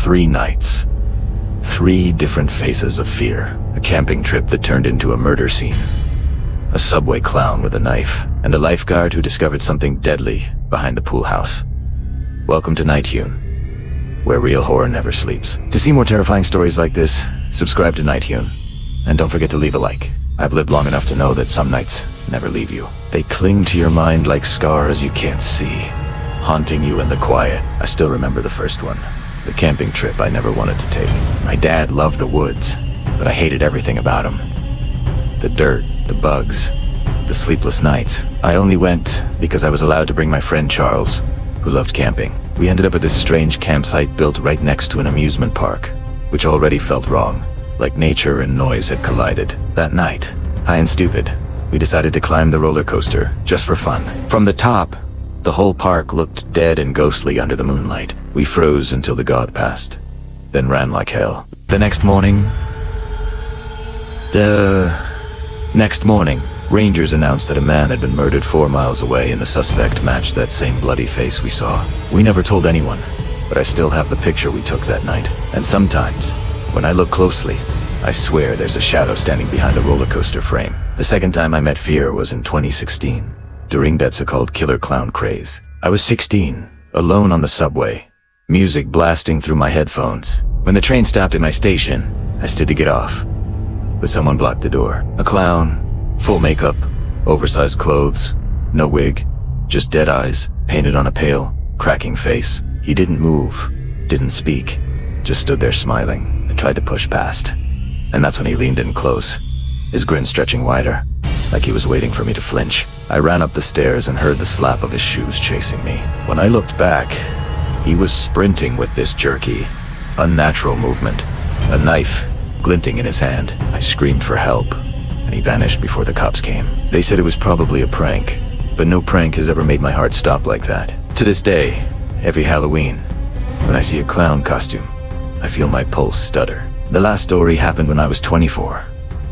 3 nights. 3 different faces of fear. A camping trip that turned into a murder scene. A subway clown with a knife, and a lifeguard who discovered something deadly behind the pool house. Welcome to Night Hewn, where real horror never sleeps. To see more terrifying stories like this, subscribe to Night Hewn. And don't forget to leave a like. I've lived long enough to know that some nights never leave you. They cling to your mind like scars you can't see, haunting you in the quiet. I still remember the first one. The camping trip I never wanted to take. My dad loved the woods, but I hated everything about him. The dirt, the bugs, the sleepless nights. I only went because I was allowed to bring my friend Charles, who loved camping. We ended up at this strange campsite built right next to an amusement park, which already felt wrong, like nature and noise had collided. That night, high and stupid, we decided to climb the roller coaster, just for fun. From the top, the whole park looked dead and ghostly under the moonlight. We froze until the god passed, then ran like hell. The next morning, rangers announced that a man had been murdered 4 miles away, and the suspect matched that same bloody face we saw. We never told anyone, but I still have the picture we took that night. And sometimes, when I look closely, I swear there's a shadow standing behind the roller coaster frame. The second time I met fear was in 2016, during that so-called killer clown craze. I was 16, alone on the subway, music blasting through my headphones. When the train stopped at my station, I stood to get off, but someone blocked the door. A clown, full makeup, oversized clothes, no wig, just dead eyes, painted on a pale, cracking face. He didn't move, didn't speak, just stood there smiling. I tried to push past, and that's when he leaned in close, his grin stretching wider, like he was waiting for me to flinch. I ran up the stairs and heard the slap of his shoes chasing me. When I looked back, he was sprinting with this jerky, unnatural movement, a knife glinting in his hand. I screamed for help, and he vanished before the cops came. They said it was probably a prank, but no prank has ever made my heart stop like that. To this day, every Halloween, when I see a clown costume, I feel my pulse stutter. The last story happened when I was 24,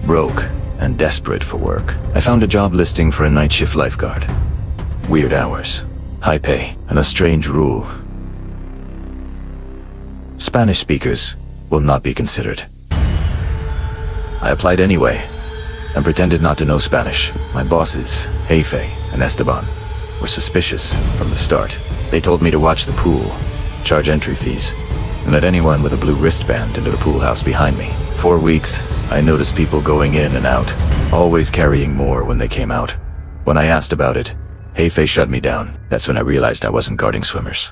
broke and desperate for work. I found a job listing for a night shift lifeguard. Weird hours, high pay, and a strange rule. Spanish speakers will not be considered. I applied anyway, and pretended not to know Spanish. My bosses, Jefe and Esteban, were suspicious from the start. They told me to watch the pool, charge entry fees, and let anyone with a blue wristband into the pool house behind me. 4 weeks, I noticed people going in and out, always carrying more when they came out. When I asked about it, Jefe shut me down. That's when I realized I wasn't guarding swimmers.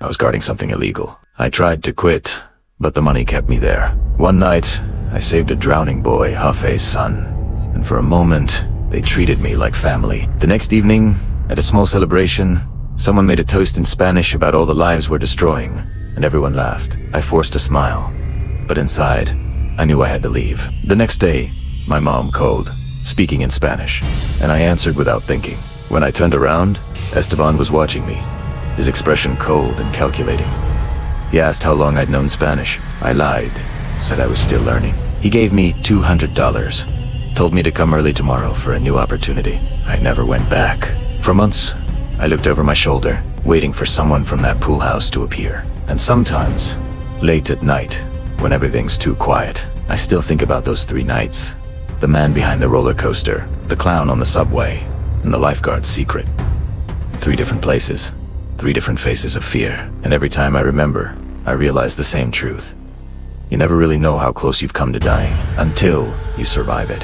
I was guarding something illegal. I tried to quit, but the money kept me there. One night, I saved a drowning boy, Jefe's son, and for a moment, they treated me like family. The next evening, at a small celebration, someone made a toast in Spanish about all the lives we're destroying, and everyone laughed. I forced a smile, but inside, I knew I had to leave. The next day, my mom called, speaking in Spanish, and I answered without thinking. When I turned around, Esteban was watching me, his expression cold and calculating. He asked how long I'd known Spanish. I lied, said I was still learning. He gave me $200, told me to come early tomorrow for a new opportunity. I never went back. For months, I looked over my shoulder, waiting for someone from that pool house to appear. And sometimes, late at night, when everything's too quiet, I still think about those 3 nights. The man behind the roller coaster, the clown on the subway, and the lifeguard's secret. 3 different places, 3 different faces of fear. And every time I remember, I realize the same truth. You never really know how close you've come to dying until you survive it.